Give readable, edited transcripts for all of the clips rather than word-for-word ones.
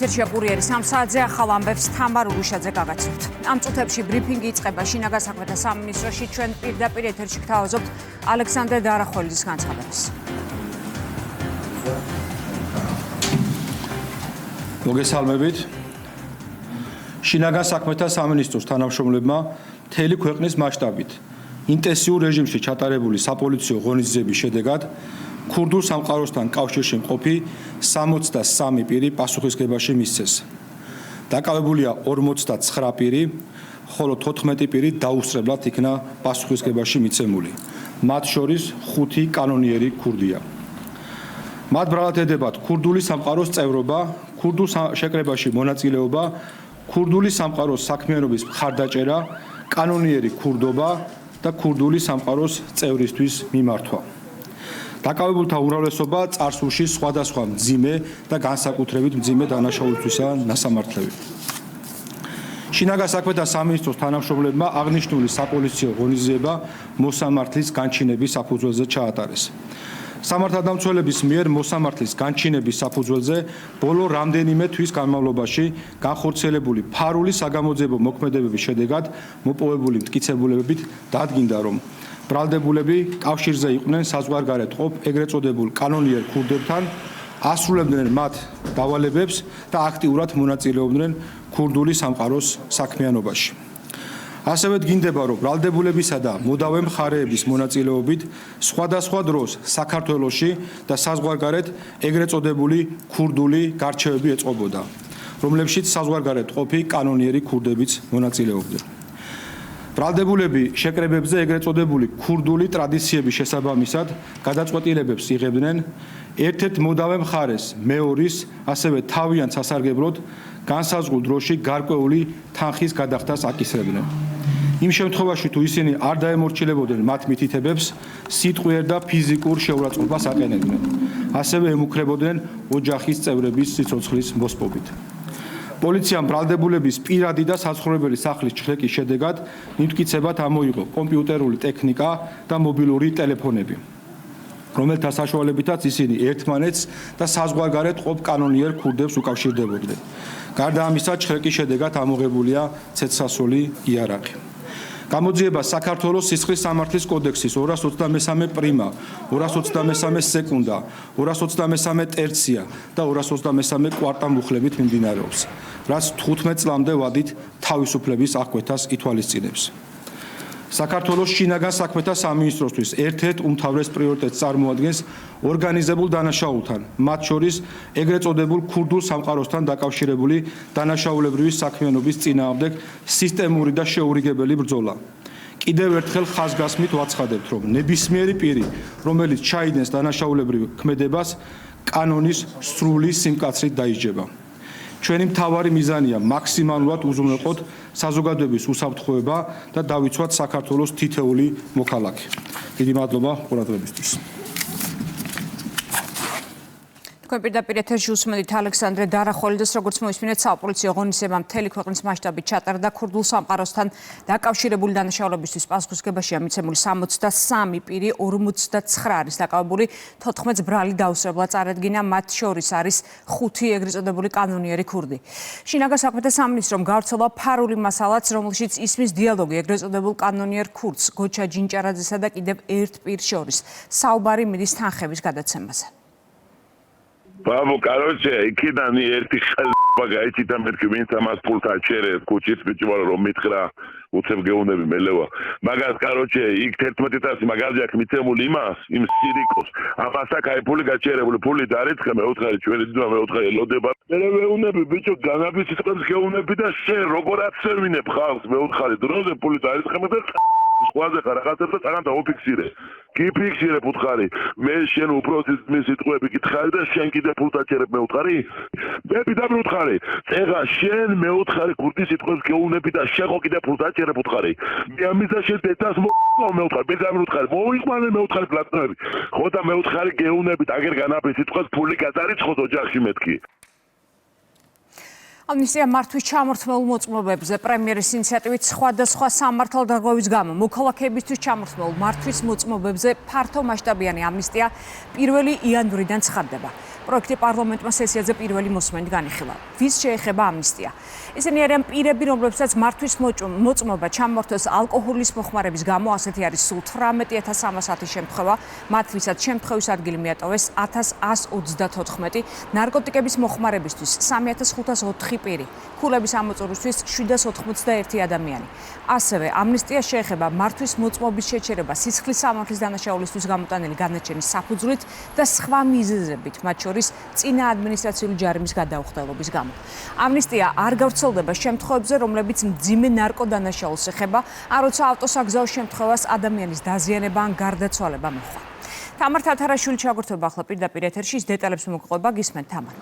ეთერშია კურიერი 3 საათზე ახალ ამბებს თამარ ურუშაძე გაგაცნობთ. ამ წუთებში ბრიფინგი იწყება შინაგან საქმეთა სამინისტროში. ჩვენ პირდაპირ ეთერში გთავაზობთ ალექსანდრე დარახველის განცხადებას. მოგესალმებით. შინაგან საქმეთა სამინისტროს თანამშრომლებმა მთელი ქვეყნის მასშტაბით ინტენსიურ რეჟიმში ჩატარებული საპოლიციო ღონისძიების შედეგად ქურდულ სამყაროსთან კავშირში მყოფი 63 პირი პასუხისგებაში მისცეს. დაკავებულია 59 პირი, ხოლო 14 პირი დაუსწრებლად იქნა პასუხისგებაში მიცემული. მათ შორის 5 კანონიერი ქურდია. მათ ბრალად ედებათ ქურდული სამყაროს წევრობა, ქურდულ შეკრებაში მონაწილეობა, ქურდული სამყაროს საქმიანობის მხარდაჭერა, კანონიერი ქურდობა და ქურდული სამყაროს წევრისთვის მიმართვა. დაკავებულთა უმრავლესობა წარსულში სხვადასხვა მძიმე და განსაკუთრებით მძიმე დანაშაულისთვისაა ნასამართლები. შინაგან საქმეთა სამინისტროს თანამშრომლებმა აღნიშნული საპოლიციო ღონისძიება მოსამართლის განჩინების საფუძველზე ჩაატარეს. სამართალდამცველების მიერ მოსამართლის განჩინების საფუძველზე ბოლო რამდენიმე თვის განმავლობაში განხორციელებული ფარული საგამოძიებო მოქმედებების შედეგად მოპოვებული მტკიცებულებებით დადგინდა, რომ ბრალდებულები კავშირზე იყვნენ საზღვარგარეთ ყოფ ეგრეთ წოდებულ კანონიერ ქურდებთან, ასრულებდნენ მათ დავალებებს და აქტიურად მონაწილეობდნენ ქურდული სამყაროს საქმიანობაში. ასევე დგინდება, რომ ბრალდებულებისა და მოდავე მხარეების მონაწილეობით სხვადასხვა დროს საქართველოში და საზღვარგარეთ ეგრეთ წოდებული ქურდული გარჩევები ეწყობოდა, რომლებშიც საზღვარგარეთ ყოფი კანონიერი ქურდებიც მონაწილეობდნენ. ბრალდებულები შეკრებებზე ეგრეთ წოდებული ქურდული ტრადიციების შესაბამისად გადაწყვეტილებებს იღებდნენ ერთ-ერთ მოდავე მხარეს მეორის, ასევე თავიანთ სასარგებლოდ განსაზღვრულ დროში გარკვეული თანხის გადახდას აკისრებდნენ. იმ შემთხვევაში, თუ ისინი არ დაემორჩილებოდნენ მათ მითითებებს, სიტყვიერ და ფიზიკურ შეურაცხყოფას აყენებდნენ. ასევე ემუქრებოდნენ ოჯახის წევრების სიცოცხლის მოსპობით. პოლიციამ ბრალდებულების პირადი და საცხოვრებელი სახლის ჩხრეკის შედეგად მიმტკიცებად ამოიღო კომპიუტერული ტექნიკა და მობილური ტელეფონები, რომელთა საშუალებითაც ისინი ერთმანეთს და საზღვარგარეთ ყოფ კანონიერ ქურდებს უკავშირდებოდნენ. გარდა ამისა, ჩხრეკის შედეგად ამოღებულია ცეცხლსასროლი იარაღი. გამოძიება საქართველოს სისხლის სამართლის კოდექსის 223 პრიმა, 223 სეკუნდა, 223 ტერცია და 223 კვარტა მუხლებით მიმდინარეობს, რაც 15 წლამდე ვადით თავისუფლების აღკვეთას ითვალისწინებს. საქართველოს შინაგან საქმეთა სამინისტროსთვის ერთ-ერთ უმთავრეს პრიორიტეტს წარმოადგენს ორგანიზებულ დანაშაულთან, მათ შორის ეგრეთ წოდებულ ქურდულ სამყაროსთან დაკავშირებული დანაშაულებრივი საქმიანობის წინააღმდეგ სისტემური და შეურიგებელი ბრძოლა. კიდევ ერთხელ ხაზგასმით ვაცხადებთ, რომ ნებისმიერი პირი, რომელიც ჩაიდენს დანაშაულებრივ ქმედებას, კანონის სრული სიმკაცრით დაიჯება. ჩვენი მთავარი მიზანია მაქსიმალურად უზრუნველყოთ საზოგადოების უსაფრთხოება და დავიცვათ საქართველოს თითეული მოქალაქე. დიდი მადლობა ყურადღებისთვის. თქვენ პირდაპირ ეთერში უსმენთ ალექსანდრე დარახველის, როგორც მოისმინეთ, საპოლიციო ღონისძიება მთელი ქვეყნის მასშტაბით ჩატარდა ქურდულ სამყაროსთან დაკავშირებული დანაშაულებისთვის პასუხისგებაშია მიცემული 63 პირი, 59 არის დაკავებული, 14 ბრალი დაუსწრებლად წარედგინა, მათ შორის არის 5 ეგრეთ წოდებული კანონიერი ქურდი. შინაგან საქმეთა სამინისტრომ გავრცელა ფარული მასალაც, რომელშიც ისმის დიალოგი ეგრეთ წოდებულ კანონიერ ქურდს, გოჩა ჯინჭარაძესა და კიდევ ერთ პირს შორის. საუბარი მიდის თანხების გადაცემაზე. Babo, короче, იქიდან ერთი ხალხა გაიჭიდა მეთქი ვინც ამას ფულს აჩერეს კუჩის ბიჭვარო რომ მითხრა უცებ გეუნები მელევა მაგას короче იქ 11,000 მაგაზი აქვს მიცემული იმას იმ სირიკოს ამას აქ აი ფული გაჩერებული ფული დარიცხე მეოთხარი ჩვენი ძმა მეოთხარი ელოდება მე ვეუნები ბიჭო განაბის სიტყვებს გეუნები და შენ როგორაც სერვინებ ხალხს მეოთხარი დროზე ფული დარიცხე და სხვაზე ხარ რაღაცებს და წაგან დაუფიქსირე კი ფიქსირე ფუთხარი მე შენ უბრალოდ მის სიტყვები გითხარი და შენ კიდე ფულს აჩერებ მეოთხარი მე პიდა მეოთხარი წეღა შენ მეოთხარი ქურდის სიტყვებს გეუნები და შენ ხო კიდე ფულს აჩერებ ფუთხარი მე ამისა შენ დედას მეოთხარი პიდა მეოთხარი მოიყვანე მეოთხარი პლატნები ხო და მეოთხარი გეუნებით აგერ განაბის სიტყვებს ფული გადარიცხოთ ოჯახში მეთქი ამნისტია მართვის ჩამორთმეულ მოწმობებზე პრემიერის ინიციატივით სხვადასხვა სამართალდარღვევის გამო მოქალაქეებისთვის ჩამორთმეულ მართვის მოწმობებზე ფართო მასშტაბიანი ამნისტია 1 იანვრიდან ცხადდება. პროექტი პარლამენტმა სესიაზე პირველი მოსმენით განიხილა. ვის შეეხება ამნისტია? ისინი არიან პირები, რომლებსაც მართვის მოწმობა ჩამორთვეს ალკოჰოლის მოხმარების გამო, ასეთი არის სულ 18300 შემთხვევა, მათ ვისაც შემთხვევის ადგილი მიატოვეს 1134, ნარკოტიკების მოხმარებისთვის 3504 პირი, ქულების ამოწურვისთვის 791 ადამიანი. ასევე ამნისტია შეეხება მართვის მოწმობის შეჩერება სისხლის სამართლის დანაშაულისთვის გამოტანილი განაჩენის საფუძვლით და სხვა მიზეზებით, მათ შორის წინა ადმინისტრაციული ჯარიმის გადაუხდელობის გამო. ამნისტია არ გავრცელდება შემთხვევებზე, რომლებიც მძიმე ნარკოდანაშაულს ეხება, ან როცა ავტოსაგზაო შემთხვევას ადამიანის დაზიანება ან გარდაცვალება მოხდა. თამარ თათარაშვილი ჩაგვერთვება ახლა პირდაპირ ეთერში, ის დეტალებს მოგყვება, გისმენთ თამარ.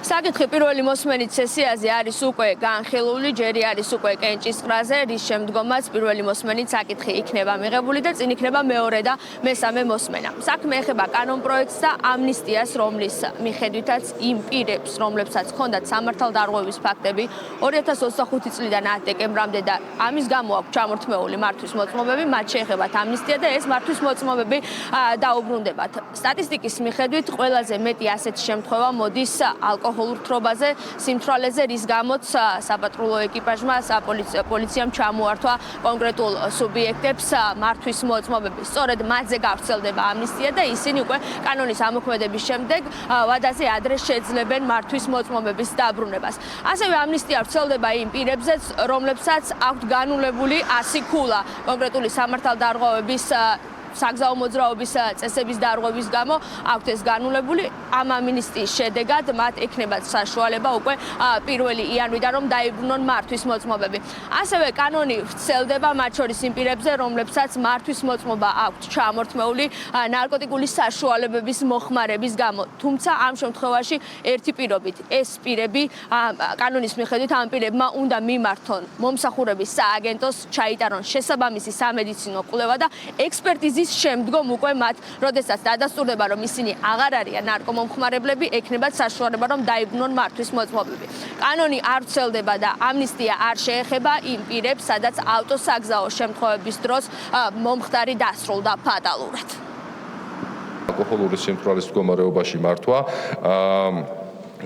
საკითხი პირველი მოსმენით სესიაზე არის უკვე განხილული, ჯერი არის უკვე კენჭისყრაზე, რის შემდგომაც პირველი მოსმენით საკითხი იქნება მიღებული და წინ იქნება მეორე და მესამე მოსმენა. საქმე ეხება კანონპროექტს და ამნისტიას, რომლის მიხედვითაც იმ პირებს, რომლებსაც ჰქონდათ სამართალდარღვევის ფაქტები 2025 წლიდან 10 დეკემბრამდე და ამის გამო აქვს ჩამორთმეული მართვის მოწმობები, მათ შეეხებათ ამნისტია და ეს მართვის მოწმობები დაუბრუნდებათ. სტატისტიკის მიხედვით ყველაზე მეტი ასეთი შემთხვევა მოდის ალკოჰოლურ თრობაზე, სიმთვრალეზე, რის გამოც საპატრულო ეკიპაჟმა, პოლიციამ ჩამოართვა კონკრეტულ სუბიექტებს მართვის მოწმობები. სწორედ მათზე გავრცელდება ამნისტია და ისინი უკვე კანონის ამოქმედების შემდეგ ვადაზე ადრე შეძლებენ მართვის მოწმობების დაბრუნებას. ასევე ამნისტია ვრცელდება იმ პირებზეც, რომლებსაც აქვთ განულებული 100 ქულა კონკრეტული სამართალდარღვევების საგზაო მოძრაობის წესების დარღვევის გამო აქვთ ეს განულებული. ამ ამნისტიის შედეგად მათ ექნებათ საშუალება უკვე 1 იანვრიდან რომ დაიბრუნონ მართვის მოწმობები. ასევე კანონი ვრცელდება მათ შორის იმ პირებზე, რომლებსაც მართვის მოწმობა აქვთ ჩამორთმეული ნარკოტიკული საშუალებების მოხმარების გამო. თუმცა ამ შემთხვევაში ერთი პირობით ეს პირები კანონის მიხედვით ამ პირებმა უნდა მიმართონ მომსახურების სააგენტოს, ჩაიტარონ შესაბამისი სამედიცინო კვლევა და ექსპერტიზის შემდგომ უკვე მათ, როდესაც დადასტურდება, რომ ისინი აღარ არიან ნარკომომხმარებლები, ექნებათ საშუალება, რომ დაიბრუნონ მართვის მოწმობები. კანონი არ ვრცელდება და ამნისტია არ შეეხება იმ პირებს, სადაც ავტოსაგზაო შემთხვევების დროს მომხდარი დასრულდა ფატალურად. ალკოჰოლური სიმთვრალის მდგომარეობაში მართვა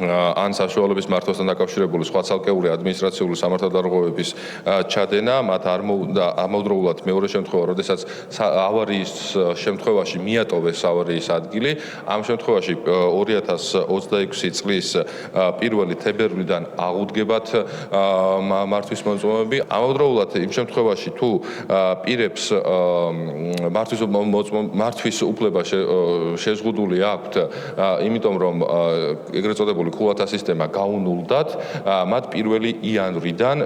ან საშუალების მართვასთან დაკავშირებული სხვა ცალკეული ადმინისტრაციული სამართალდარღვევების ჩადენა, მათ არ მოუნდა ამავდროულად მეორე შემთხვევა, როდესაც ავარიის შემთხვევაში მიატოვეს ავარიის ადგილი. ამ შემთხვევაში 2026 წლის 1 თებერვლიდან აღუდგებათ მართვის მოწმობები. ამავდროულად იმ შემთხვევაში თუ პირებს მართვის უფლება შეზღუდული აქვთ, იმიტომ რომ ეგრეთ წოდებული ქულათა სისტემა გაუნულდათ, მათ 1 იანვრიდან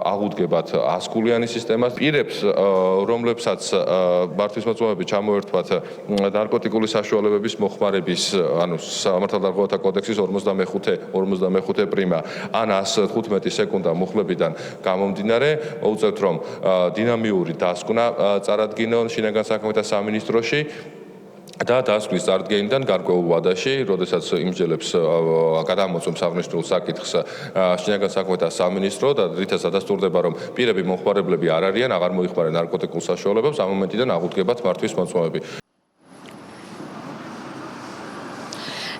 აღუდგებათ 100 ქულიანი სისტემა. პირებს, რომლებსაც მართვის მოწმობები ჩამოერთვათ ნარკოტიკული საშუალებების მოხმარების, ანუ სამართალდარღვევათა კოდექსის 45 პრიმა ან 115 სეკუნდა მუხლებიდან გამომდინარე, მოუწევთ რომ დინამიური დასკვნა წარადგინონ შინაგან საქმეთა სამინისტროში და დასკვნის წარდგენიდან გარკვეულ ვადაში, როდესაც იმსჯელებს გადამოწმობს აღნიშნულ საკითხს შინაგან საქმეთა სამინისტრო და რითაც დადასტურდება, რომ პირები მომხმარებლები არ არიან, აღარ მოიხმარენ ნარკოტიკულ საშუალებებს, ამ მომენტიდან აღუდგებათ მართვის მოწმობები.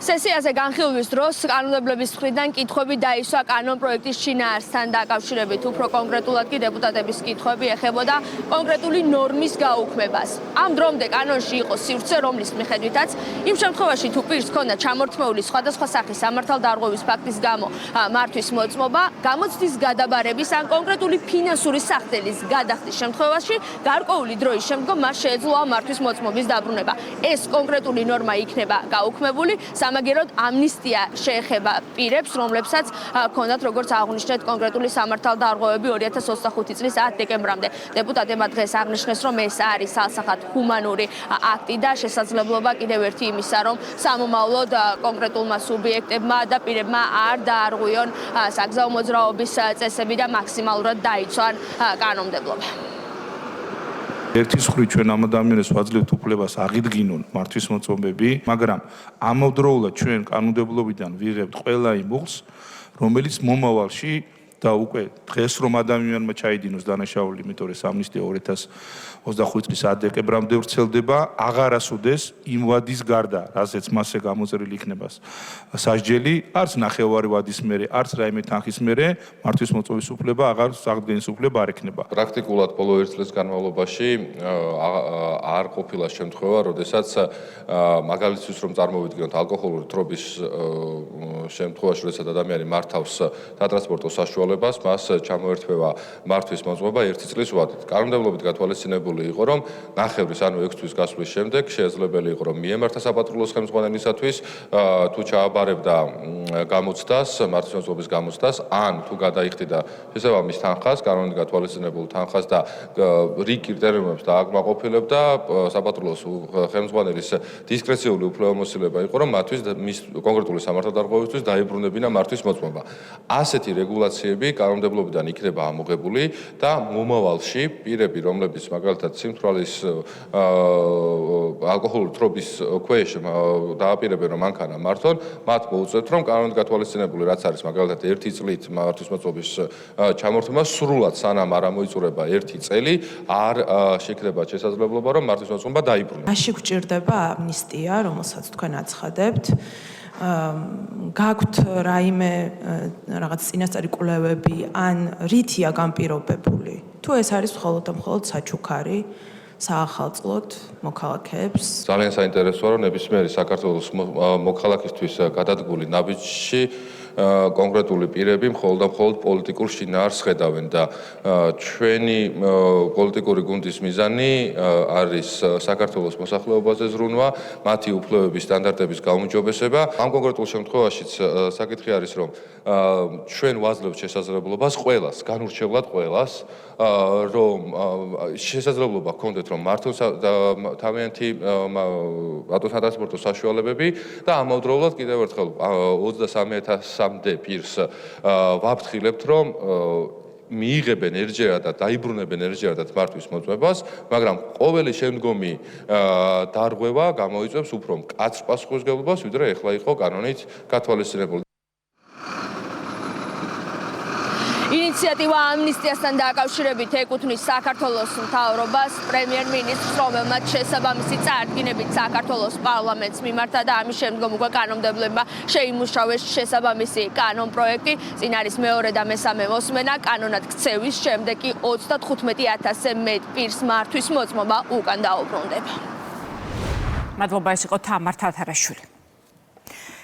სესიაზე განხილვის დროს კანონმდებლობის მხრიდან კითხვები დაისვა კანონპროექტის შინაარსთან დაკავშირებით. უფრო კონკრეტულად კი დეპუტატების კითხვები ეხებოდა კონკრეტული ნორმის გაუქმებას. ამ დრომდე კანონში იყო სივრცე, რომლის მიხედვითაც იმ შემთხვევაში თუ პირს ჰქონდა ჩამორთმეული სხვადასხვა სახის სამართალდარღვევის ფაქტის გამო მართვის მოწმობა, გამოცდის გადაბარების ან კონკრეტული ფინანსური სახდელის გადახდის შემთხვევაში გარკვეული დროის შემდგომ მას შეეძლოა მართვის მოწმობის დაბრუნება. ეს კონკრეტული ნორმა იქნება გაუქმებული. სამაგიეროდ ამნისტია შეეხება პირებს, რომლებსაც ჰქონდათ როგორც აღნიშნეთ კონკრეტული სამართალდარღვევები 2025 წლის 10 დეკემბრამდე. დეპუტატებმა დღეს აღნიშნეს, რომ ეს არის სასახად ჰუმანური აქტი და შესაძლებლობა კიდევ ერთი იმისა, რომ სამომავლოდ კონკრეტულმა სუბიექტებმა და პირებმა არ დაარღვიონ საგზაო მოძრაობის წესები და მაქსიმალურად დაიცვან კანონმდებლობა. ერთის მხრივ ჩვენ ამ ადამიანებს ვაძლევთ უფლებას აღიდგინონ მართვის მოწმობები, მაგრამ ამავდროულად ჩვენ კანონმდებლობიდან ვიღებთ ყველა იმ უხს, რომელიც მომავალში და უკვე დღეს რომ ადამიანმა ჩაიდინოს დანაშაული, იმიტომ რომ ამნისტია 2025 წლის 10 დეკემბრამდე ვრცელდება, აღარ ასუდეს იმ ვადის გარდა, რასაც მასზე გამოწერილი იქნება სასჯელი, არც ნახევარი ვადის მერე, არც რაიმე თანხის მერე მართვის მოწვევის უფლება აღარ საღდგენის უფლება არ ექნება. პრაქტიკულად ბოლო 1 წლის განმავლობაში არ ყოფილა შემთხვევა, როდესაც მაგალითის რომ წარმოვიდგინოთ ალკოჰოლური თრობის შემთხვევაში, როდესაც ადამიანი მართავს სატრანსპორტო საშუალებას, მას ჩამოერთვება მართვის მოწმობა 1 წლის ვადით. კანონმდებლობით გათვალისწინებული იყო, რომ ნახევრის ანუ 6 თვის გასვლის შემდეგ შესაძლებელი იყო, რომ მიემართა საპატრულოს ხელმძღვანელისათვის თუ ჩააბარებდა გამოცდას, მართვის მოწმობის გამოცდას, ან თუ გადაიხდიდა შესაბამის თანხას, კანონით გათვალისწინებულ თანხას და რიგ კრიტერიუმებს დააკმაყოფილებდა, საპატრულოს ხელმძღვანელის დისკრეციული უფლებამოსილება იყო, რომ მათთვის მის კონკრეტული სამართალდარღვევისთვის დაებრუნებინა მართვის მოწმობა. ასეთი რეგულაციები კანონმდებლობიდან იქნება ამოღებული და მომავალში პირები, რომლებიც მაგალითად სიმთვრალის ალკოჰოლური თრობის ქვეშ დააპირებენ, რომ მანქანა მართონ, მათ მოუწევთ, რომ კანონით გათვალისწინებული რაც არის მაგალითად 1 წლით მართვის მოწმობის ჩამორთმევა სრულად სანამ არ ამოიწურება 1 წელი, არ შექნება შესაძლებლობა, რომ მართვის მოწმობა დაიბრუნოს. მაშინ გვჭირდება ამნისტია, რომელსაც თქვენ აცხადებთ. გაქვთ რაიმე რაღაც წინასწარი კვლევები ან რითია განპირობებული? თუ ეს არის მხოლოდ და მხოლოდ საჩუქარი საახალწლოდ მოქალაქეებს? ძალიან საინტერესოა, რომ ნებისმიერი საქართველოს მოქალაქისთვის გადადგული ნაბიჯში კონკრეტული პირები მხოლოდ და მხოლოდ პოლიტიკურ შინაარსს ხედავენ და ჩვენი პოლიტიკური გუნდის მიზანი არის საქართველოს მოსახლეობაზე ზრუნვა, მათი უფლებების სტანდარტების გაუმჯობესება. ამ კონკრეტულ შემთხვევაშიც საკითხი არის, რომ ჩვენ ვაძლევთ შესაძლებლობას ყველას, განურჩევლად ყველას, რომ შესაძლებლობა ჰქონდეთ, რომ მართონ თავიანთი ავტოტრანსპორტო საშუალებები და ამავდროულად კიდევ ერთხელ 23,000-მდე პირს ვაფრთხილებთ, რომ მიიღებენ ერთჯერადად და დაიბრუნებენ ერთჯერადად მართვის მოწმებას, მაგრამ ყოველი შემდგომი დარღვევა გამოიწვევს უფრო მკაცრ პასუხისმგებლობას, ვიდრე ეხლა იყო კანონით გათვალისწინებული. ინიციატივა ამნისტიასთან დაკავშირებით ეკუთვნის საქართველოს მთავრობას, პრემიერ-მინისტრს, რომელმაც შესაბამისი წარდგინებით საქართველოს პარლამენტს მიმართა და ამის შემდგომ უკვე კანონმდებლებმა შეიმუშავეს შესაბამისი კანონპროექტი. წინ არის მეორე და მესამე მოსმენა, კანონად ქცევის შემდეგ კი 35,000-ზე მეტ პირს მართვის მოწმობა უკან დაუბრუნდება. მადლობა, ეს იყო თამარ თათარაშვილი.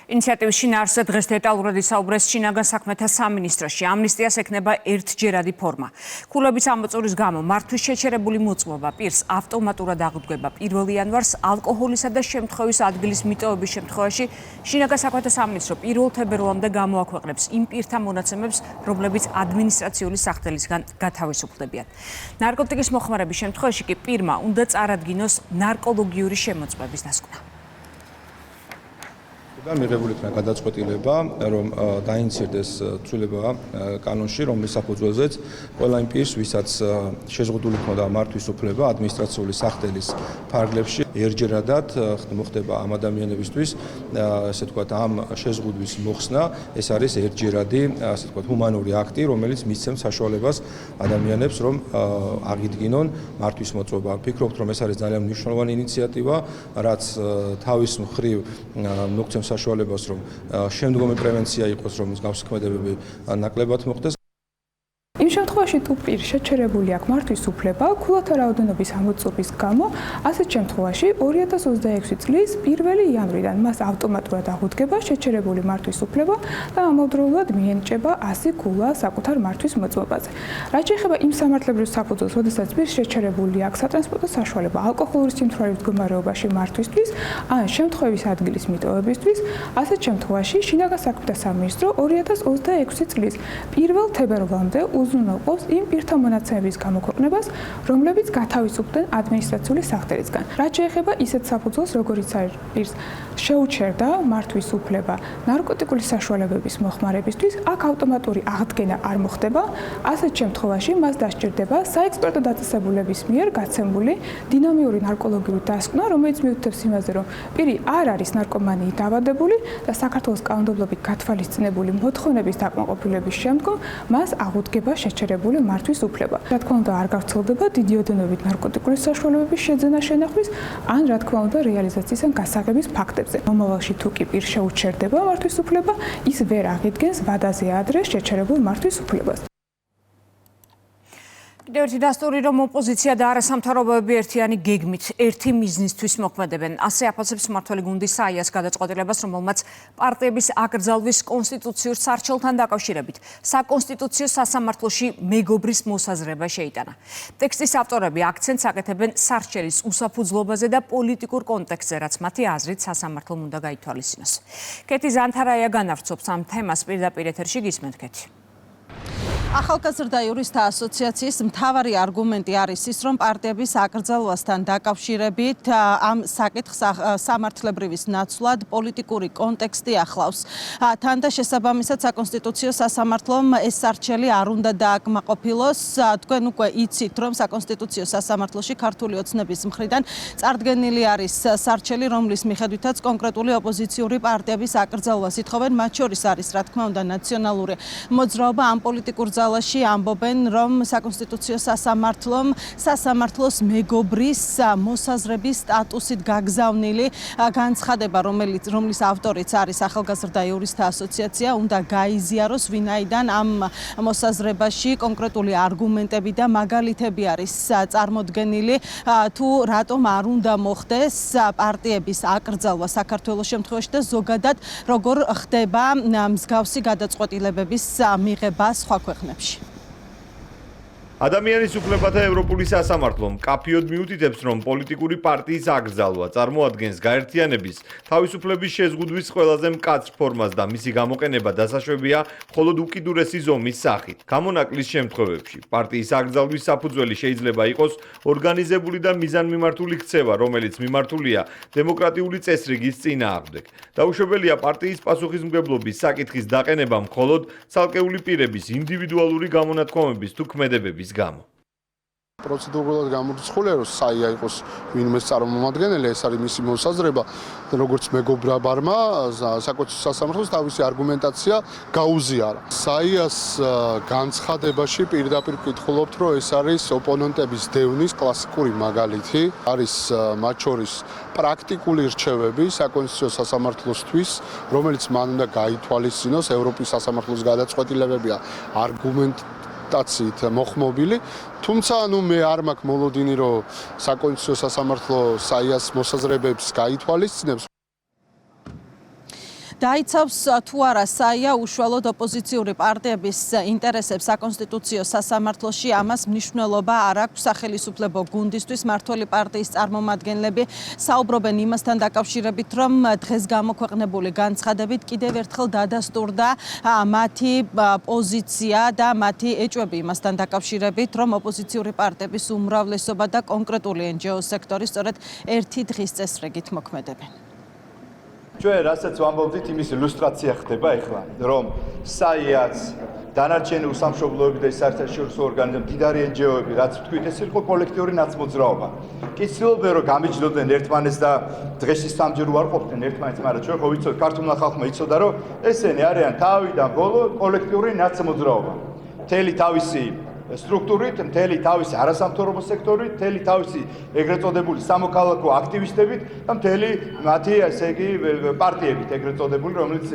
ინიციატივის შინაარსზე დღეს დეტალურად ისაუბრეს შინაგან საქმეთა სამინისტროში. ამნისტიას ექნება ერთჯერადი ფორმა. ქულების ამოწურის გამო მართვის შეჩერებული მოწმობა პირს ავტომატურად აღუდგება 1 იანვარს ალკოჰოლისა და შემთხვევის ადგილის მიტოვების შემთხვევაში. შინაგან საქმეთა სამინისტრო 1 თებერვალამდე გამოაქვეყნებს იმ პირთა მონაცემებს, რომლებიც ადმინისტრაციული სახდელისგან გათავისუფლებიან. ნარკოტიკის მოხმარების შემთხვევაში კი პირმა უნდა წარადგინოს ნარკოლოგიური შემოწმების დასკვნა. მიღებული იქნა გადაწყვეტილება, რომ დაინიცირდეს ცვლილება კანონში, რომლის საფუძველზეც ყველა იმ პირს, ვისაც შეზღუდული ჰქონდა მართვის უფლება ადმინისტრაციული სახდელის ფარგლებში, ერთჯერადად მოხდება ამ ადამიანებისთვის, ასე ვთქვათ, ამ შეზღუდვის მოხსნა, ეს არის ერთჯერადი, ასე ვთქვათ, ჰუმანური აქტი, რომელიც მისცემს საშუალებას ადამიანებს, რომ აღიდგინონ მართვის მოწმობა. ვფიქრობთ, რომ ეს არის ძალიან მნიშვნელოვანი ინიციატივა, რაც თავის მხრივ მოგცემს საშუალებას, რომ შემდგომი პრევენცია იყოს, რომ მსგავსი ქმედებები ნაკლებად მოხდეს. იმ შემთხვევაში თუ პირ შეჩერებული აქვს მართვის უფლება, ქულათა რაოდენობის ამოწურვის გამო, ასეთ შემთხვევაში 2026 წლის 1 იანვრიდან მას ავტომატურად აღუდგება შეჩერებული მართვის უფლება და ამავდროულად მიენიჭება 100 ქულა საკუთარ მართვის მოწმობაზე. რაც შეეხება იმ სამართლებრივ საფუძველს, როდესაც პირს შეჩერებული აქვს სატრანსპორტო საშუალება ალკოჰოლური სიმთვრალის მდგომარეობაში მართვისთვის, ან შემთხვევის ადგილის მიტოვებისთვის, ასეთ შემთხვევაში შინაგან საქმეთა სამინისტრო 2026 წლის 1 თებერვალამდე უზრუნო უარყოფს იმ პირთა მონაცემების გამოქვეყნებას, რომლებიც გათავისუფლდნენ ადმინისტრაციული სახთერისგან. რაც შეეხება ისეთ საფუძველს, როგორიც არის შეუჩერდა მართვის უფლება ნარკოტიკული საშუალებების მოხმარებისთვის, აქ ავტომატური აღდგენა არ მოხდება, ასეთ შემთხვევაში მას დასჭირდება საექსპერტო დაწესებულების მიერ გაცემული დინამიური ნარკოლოგიური დასკვნა, რომელიც მიუთითებს იმაზე, რომ პირი არ არის ნარკომანიით დაავადებული და საქართველოს კანონმდებლობით გათვალისწინებული მოთხოვნების დაკმაყოფილების შემდგომ მას აღუდგება შეჩერებული მართვის უფლება. რა თქმა უნდა, არ გავრცელდება დიდი ოდენობით ნარკოტიკული საშუალებების შეძენა შენახვის ან რა თქმა უნდა რეალიზაციის ან გასაღების ფაქტებზე. მომავალში თუ კი პირ შეუჩერდება მართვის უფლება, ის ვერ აღიდგენს ვადაზე ადრე შეჩერებულ მართვის უფლებას. კიდევ ერთი დასტური, რომ ოპოზიცია და არასამთავრობოები ერთიანი გეგმით ერთი მიზნისთვის მოქმედებენ. ასე აფასებს მმართველი გუნდი საიას გადაწყვეტილებას, რომელმაც პარტიების აკრძალვის კონსტიტუციურ სარჩელთან დაკავშირებით საკონსტიტუციო სასამართლოში მეგობრის მოსაზრება შეიტანა. ტექსტის ავტორები აქცენტს აკეთებენ სარჩელის უსაფუძვლობაზე და პოლიტიკურ კონტექსტზე, რაც მათი აზრით სასამართლომ უნდა გაითვალისწინოს. კეთი ზანთარაია განავრცობს ამ თემას პირდაპირ ეთერში გისმენთ კეთი. ახალგაზრდა იურისტთა ასოციაციის მთავარი არგუმენტი არის ის, რომ პარტიების აკრძალვასთან დაკავშირებით ამ საკითხს სამართლებრივის ნაცვლად პოლიტიკური კონტექსტი ახლავს. თან და შესაბამისად საკონსტიტუციო სასამართლომ ეს სარჩელი არ უნდა დააკმაყოფილოს. თქვენ უკვე იცით, რომ საკონსტიტუციო სასამართლოში ქართული ოცნების მხრიდან წარდგენილი არის სარჩელი, რომლის მიხედვითაც კონკრეტული ოპოზიციური პარტიების აკრძალვას ითხოვენ. მათ შორის არის, რა თქმა უნდა, ნაციონალური მოძრაობა. ამ პოლიტიკურ ძალაში ამბობენ, რომ საკონსტიტუციო სასამართლომ სასამართლოს მეგობრის მოსაზრების სტატუსით გაგზავნილი განცხადება, რომლის ავტორიც არის ახალგაზრდა იურისტთა ასოციაცია, უნდა გაიზიაროს, ვინაიდან ამ მოსაზრებაში კონკრეტული არგუმენტები და მაგალითები არის წარმოდგენილი, თუ რატომ არ უნდა მოხდეს პარტიების აკრძალვა საქართველოს შემთხვევაში და ზოგადად როგორ ხდება მსგავსი გადაწყვეტილებების მიღება სხვა ქვეყნებში. ადამიანის უფლებათა ევროპული სასამართლო მკაფიოდ მიუთითებს, რომ პოლიტიკური პარტიის აკრძალვა წარმოადგენს გაერთიანების თავისუფლების შეზღუდვის ყველაზე მკაცრ ფორმას და მისი გამოყენება დასაშვებია მხოლოდ უკიდურესი ზომის სახით. გამონაკლის შემთხვევებში პარტიის აკრძალვის საფუძველი შეიძლება იყოს ორგანიზებული და მიზანმიმართული ქცევა, რომელიც მიმართულია დემოკრატიული წესრიგის წინააღმდეგ. დაუშვებელია პარტიის პასუხისმგებლობის საკითხის დაყენება მხოლოდ ცალკეული პირების ინდივიდუალური გამონათქვამების თუ ქმედებების გამო. პროცედურულად გამორიცხულია, რომ საია იყოს ვინმეს წარმომადგენელი, ეს არის მისი მოსაზრება, როგორც მეგობრა ბარმა, საკონსტიტუციო სასამართლოს თავისი არგუმენტაცია გაუზიარა. საიას განცხადებაში პირდაპირ ვკითხულობთ, რომ ეს არის ოპონენტების დევნის კლასიკური მაგალითი, არის მათ შორის პრაქტიკული რჩევები საკონსტიტუციო სასამართლოსთვის, რომელიც მან უნდა გაითვალისწინოს, ევროპის სასამართლოს გადაწყვეტილებებია არგუმენტაციით მოხმობილი. თუმცა მე არ მაქვს მოლოდინი, რომ საკონსტიტუციო სასამართლო საიას მოსაზრებებს გაითვალისწინებს. დაიცავს თუ არა საია უშუალოდ ოპოზიციური პარტიების ინტერესებს საკონსტიტუციო სასამართლოში, ამას მნიშვნელობა არ აქვს სახელისუფლებო გუნდისთვის. მმართველი პარტიის წარმომადგენლები საუბრობენ იმასთან დაკავშირებით, რომ დღეს გამოქვეყნებული განცხადებით კიდევ ერთხელ დადასტურდა მათი პოზიცია და მათი ეჭვები იმასთან დაკავშირებით, რომ ოპოზიციური პარტიების უმრავლესობა და კონკრეტული NGO სექტორი სწორედ ერთი დღის წესრიგით მოქმედებენ. ჩვენ რასაც ვამბობთ, იმის ილუსტრაცია ხდება ახლა, რომ საიაც დანარჩენი უსამშობლოები და საერთაშორისო ორგანიზმები, მდიდარი NGO-ები, რაც ვთქვით, ეს იყო კოლექტიური ნაცმოძრაობა. კი ცდილობდნენ, რომ გამიჯდოდნენ ერთმანეთს და დღეში სამჯერ არ ყოფდნენ ერთმანეთს, მაგრამ ჩვენ ხო ვიცოდით, ქართულმა ხალხმა იცოდა, რომ ესენი არიან თავიდან ბოლო კოლექტიური ნაცმოძრაობა. მთელი თავისი სტრუქტურით, მთელი თავისი არასამთავრობო სექტორით, მთელი თავისი ეგრეთ წოდებული სამოქალაქო აქტივისტებით და მთელი მათი ესე იგი პარტიებით ეგრეთ წოდებული, რომელიც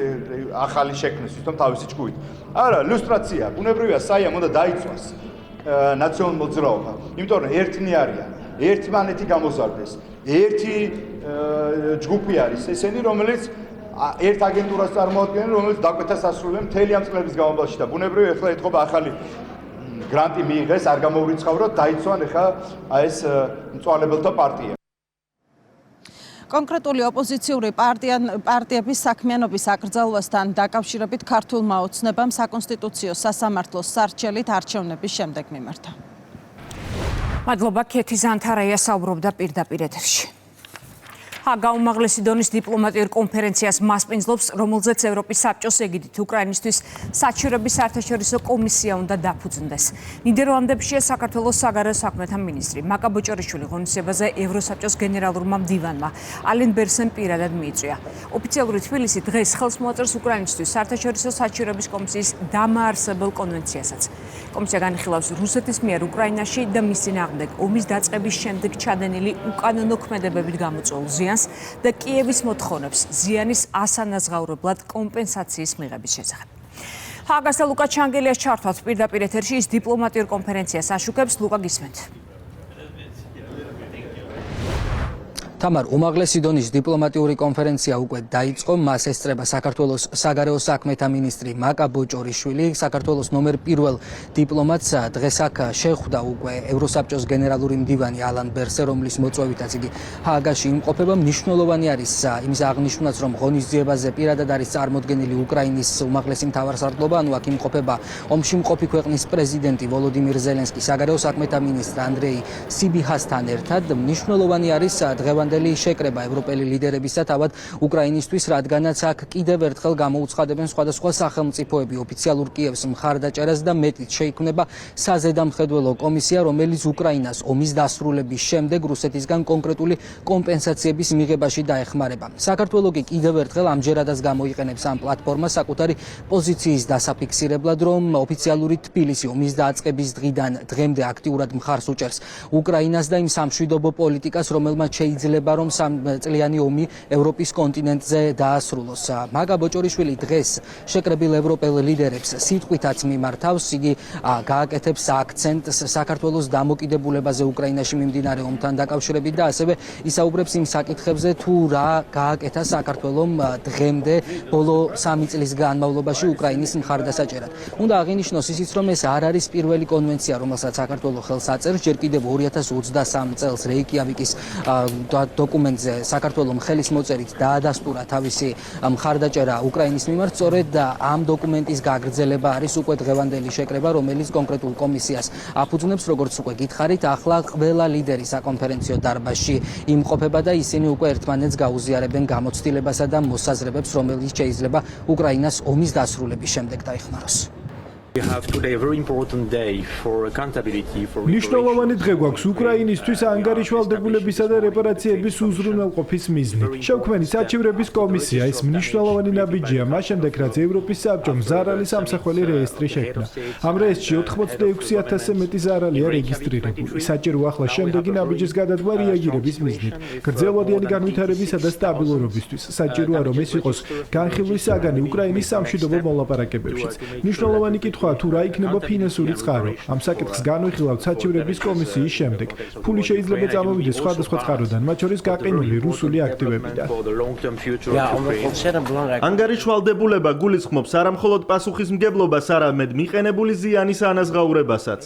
ახალი შექმნეს თვითონ თავისი ჭკუით. არა, ილუსტრაცია, ბუნებრივია საიამ უნდა დაიცვას ნაციონალურ მოძრაობა, იმიტომ რომ ერთნი არიან, ერთმანეთი გამოზარდეს, ერთი ჯგუფი არის ესენი, რომელიც ერთ აგენტურას წარმოადგენენ, რომელიც დაკვეთას ასრულებს მთელი ამ წლების განმავლობაში და ბუნებრივია ახლა ეთქობა ახალი გრანტი მიიღეს, არ გამოურიცხავროთ, დაიცვან ახლა ეს მწვალებელთა პარტია. კონკრეტული ოპოზიციური პარტიების საქმიანობის აკრძალვასთან დაკავშირებით ქართულმა ოცნებამ საკონსტიტუციო სასამართლოს სარჩელით არჩევნების შემდეგ მიმართა. მადლობა ქეთი ზანთარაია საუბრობდა პირდაპირ ეთერში. გაუმაღლესი დონის დიპლომატიურ კონფერენციას მასპინძლობს, რომელზეც ევროპის საბჭოს ეგიდით უკრაინისთვის საჩივრების საერთაშორისო კომისია უნდა დაფუძნდეს. ნიდერლანდებშია საქართველოს საგარეო საქმეთა მინისტრი მაკა ბოჭორიშვილი ღონისძიებაზე ევროსაბჭოს გენერალურმა მდივანმა ალენ ბერსენ პირადად მიიწვია. ოფიციალური თბილისი დღეს ხელს მოაწერს უკრაინისთვის საერთაშორისო საჩივრების კომისიის დამაარსებელ კონვენციასაც. კომისია განიხილავს რუსეთის მიერ უკრაინაში და მის წინააღმდეგ ომის დაწყების შემდეგ ჩადენილი უკანონო ქმედებებით გამოწვეულ ზიანს და კიევის მოთხოვნებს ზიანის ასანაზღაურებლად კომპენსაციის მიღების შესახებ. ჰაგას და ლუკა ჩანგელიას ჩართვაც პირდაპირ ეთერში ის დიპლომატიურ კონფერენციას აშუქებს. ლუკა გისმენთ. თამარ, უმაღლესი დონის დიპლომატიური კონფერენცია უკვე დაიწყო, მას ესწრება საქართველოს საგარეო საქმეთა მინისტრი მაკა ბოჭორიშვილი, საქართველოს ნომერ 1 დიპლომატს დღეს აქ შეხვდა უკვე ევროსაბჭოს გენერალური მდივანი ალან ბერსე, რომლის მოწვევითაც იგი ჰააგაში იმყოფება. მნიშვნელოვანი არის იმის აღნიშვნაც, რომ ღონისძიებაზე პირადად არის წარმოდგენილი უკრაინის უმაღლესი მთავარსარდლობა, ანუ აქ იმყოფება ომში მყოფი ქვეყნის პრეზიდენტი ვოლოდიმირ ზელენსკი, საგარეო საქმეთა მინისტრ ანდრეი სიბიჰასთან ერთად. მნიშვნელოვანი არის შეკრება ევროპელი ლიდერებისა თავად უკრაინისთვის, რადგანაც აქ კიდევ ერთხელ გამოუცხადებენ სხვადასხვა სახელმწიფოები ოფიციალურ კიევს მხარდაჭერას და მეტიც შეიქმნება საზედამხედველო კომისია, რომელიც უკრაინას ომის დასრულების შემდეგ რუსეთისგან კონკრეტული კომპენსაციების მიღებაში დაეხმარება. საქართველოს კი კიდევ ერთხელ ამჯერადაც გამოიყენებს ამ პლატფორმას საკუთარი პოზიციის დასაფიქსირებლად, რომ ოფიციალური თბილისი ომის დაწყების დღიდან დღემდე აქტიურად მხარს უჭერს უკრაინას და იმ სამშვიდობო პოლიტიკას, რომელმაც შეიძლება რომ სამწლიანი ომი ევროპის კონტინენტზე დაასრულოს. მაკა ბოჭორიშვილი დღეს შეკრებილ ევროპელ ლიდერებს სიტყვითაც მიმართავს. იგი გააკეთებს აქცენტს საქართველოს დამოკიდებულებაზე უკრაინაში მიმდინარე ომთან დაკავშირებით და ასევე ისაუბრებს იმ საკითხებზე, თუ რა გააკეთა საქართველომ დღემდე ბოლო 3 წლის განმავლობაში უკრაინის მხარდასაჭერად. უნდა აღინიშნოს ისიც, რომ ეს არ არის პირველი კონვენცია, რომელსაც საქართველოს ხელს აწერს. ჯერ კიდევ 2023 წელს რეიკიავიკის დოკუმენტზე საქართველოს ხელის მოწერით დაადასტურა თავისი მხარდაჭერა უკრაინის მიმართ. სწორედ ამ დოკუმენტის გაგრძელება არის უკვე დღევანდელი შეკრება, რომელიც კონკრეტულ კომისიას აფუძნებს, როგორც უკვე გითხარით, ახლა ყველა ლიდერი საკონფერენციო დარბაზში იმყოფება და ისინი უკვე ერთმანეთს გაუზიარებენ გამოცდილებასა და მოსაზრებებს, რომელიც შეიძლება უკრაინას ომის დასრულების შემდეგ დაეხმაროს. მნიშვნელოვანი დღე გვაქვს უკრაინისთვის ანგარიშვალდებულებისა და რეპარაციების უზრუნველყოფის მიზნით. შევქმენი საჩივრების კომისია ის მნიშვნელოვანი ნაბიჯია მას შემდეგ, რაც ევროპის საბჭომ ზარალი სამსახველი რეესტრი შექმნა. ამ რეესტრში 86,000-ზე მეტი ზარალია რეგისტრირებული. საჭირო ახლა შემდეგი ნაბიჯის გადადგმა რეაგირების მიზნით. გრძელვადიანი განვითარებისა და სტაბილურობისთვის საჭიროა, რომ ეს იყოს განხილვის საგანი უკრაინის სამშვიდობო მოლაპარაკებებშიც. მნიშვნელოვანი თუ რა იქნება ფინანსური წყარო. ამ საკითხს განვიხილავთ საჩივრების კომისიის შემდეგ. ფული შეიძლება წამოვიდეს სხვადასხვა წყაროდან, მათ შორის გაყინული რუსული აქტივებიდან. ანგარიშვალდებულება გულისხმობს არამხოლოდ პასუხისმგებლობას, არამედ მიყენებული ზიანის ანაზღაურებასაც.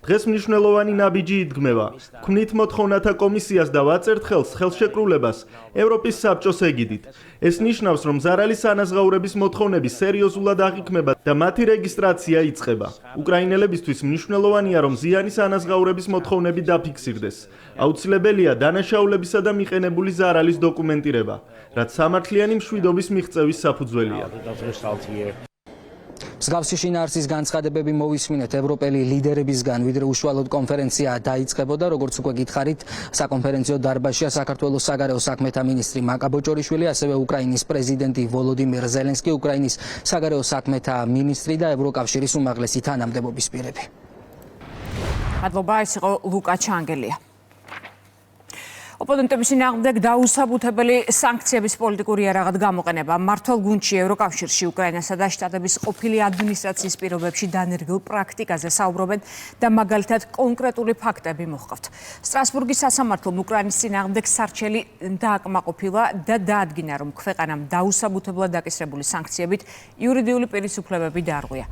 დღეს მნიშვნელოვანი ნაბიჯი იდგმება. ქმნით მოთხოვნათა კომისიას და ვაწერთ ხელს ხელშეკრულებას ევროპის საბჭოს ეგიდით. ეს ნიშნავს, რომ ზარალის ანაზღაურების მოთხოვნები სერიოზულად აღიქმება და მათი რეგისტრაცია იწყება. უკრაინელებისთვის მნიშვნელოვანია, რომ ზიანის ანაზღაურების მოთხოვნები დაფიქსირდეს. აუცილებელია დანაშაულებისა და მიყენებული ზარალის დოკუმენტირება, რაც სამართლიანი მშვიდობის მიღწევის საფუძველია. მსგავსი შინაარსის განცხადებები მოვისმინეთ ევროპელი ლიდერებისგან, ვიდრე უშუალოდ კონფერენცია დაიწყებოდა, როგორც უკვე გითხარით, საკონფერენციო დარბაზშია საქართველოს საგარეო საქმეთა მინისტრი მაკა ბოჭორიშვილი, ასევე უკრაინის პრეზიდენტი ვოლოდიმირ ზელენსკი, უკრაინის საგარეო საქმეთა მინისტრი და ევროკავშირის უმაღლესი თანამდებობის პირები. მადლობა, ეს იყო ლუკა ჩანგელია. ოპონენტების წინააღმდეგ დაუსაბუთებელი სანქციების პოლიტიკური იარაღად გამოყენება მართლ გუნდში ევროკავშირში უკრაინასა და შტატების ყოფილი ადმინისტრაციის პირობებში დანერგილ პრაქტიკაზე საუბრობენ და მაგალითად კონკრეტული ფაქტები მოჰყავთ. სტრასბურგის სასამართლომ უკრაინის წინააღმდეგ სარჩელი დააკმაყოფილა და დაადგინა, რომ ქვეყანამ დაუსაბუთებლად დაკისრებული სანქციებით იურიდიული პირის უფლებები დაარღვია.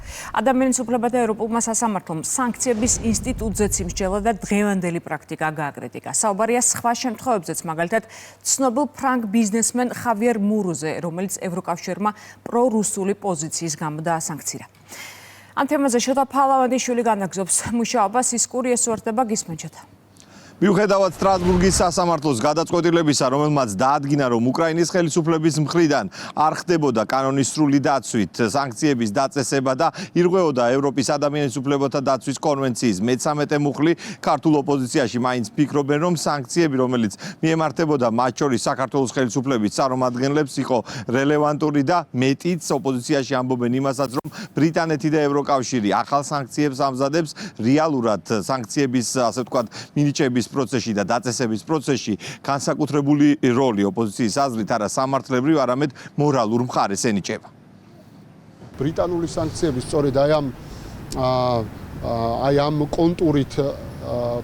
ადამიანის უფლებათა ევროპულმა სასამართლომ სანქციების ინსტიტუტზეც იმსჯელა და დღევანდელი პრაქტიკა გააკრიტიკა. საუბარია სხვა შემთხვევაში შემთხვევებზეც, მაგალითად, ცნობილ ფრანგ ბიზნესმენ ხავიერ მურუზე, რომელიც ევროკავშირმა პრორუსული პოზიციის გამო დაასანქცირა. ამ თემაზე შოთა ფალავანდიშვილი განაგზობს მუშაობას, ის კურიეს უერთდება გისმენჩეთ. მიუხედავად სტრასბურგის სასამართლოს გადაწყვეტილებისა, რომელმაც დაადგინა, რომ უკრაინის ხელისუფლების მხრიდან არ ხდებოდა კანონისრული დაცვით სანქციების დაწესება და ირღვეოდა ევროპის ადამიანის უფლებათა დაცვის კონვენციის მე-13 მუხლი, ქართულ ოპოზიციაში მაინც ფიქრობენ, რომ სანქციები, რომელიც მიემართებოდა მათ შორის საქართველოს ხელისუფლების წარმომადგენლებს, იყო რელევანტური და მეტიც ოპოზიციაში ამბობენ იმასაც, რომ ბრიტანეთი და ევროკავშირი ახალ სანქციებს ამზადებს, რეალურად სანქციების, ასე ვთქვათ, მინიჭების პროცესში და დაწესების პროცესში განსაკუთრებული როლი ოპოზიციის აზრით არა სამართლებრივ, არამედ მორალურ მხარეს ენიჭება. ბრიტანული სანქციები სწორედ აი ამ კონტურით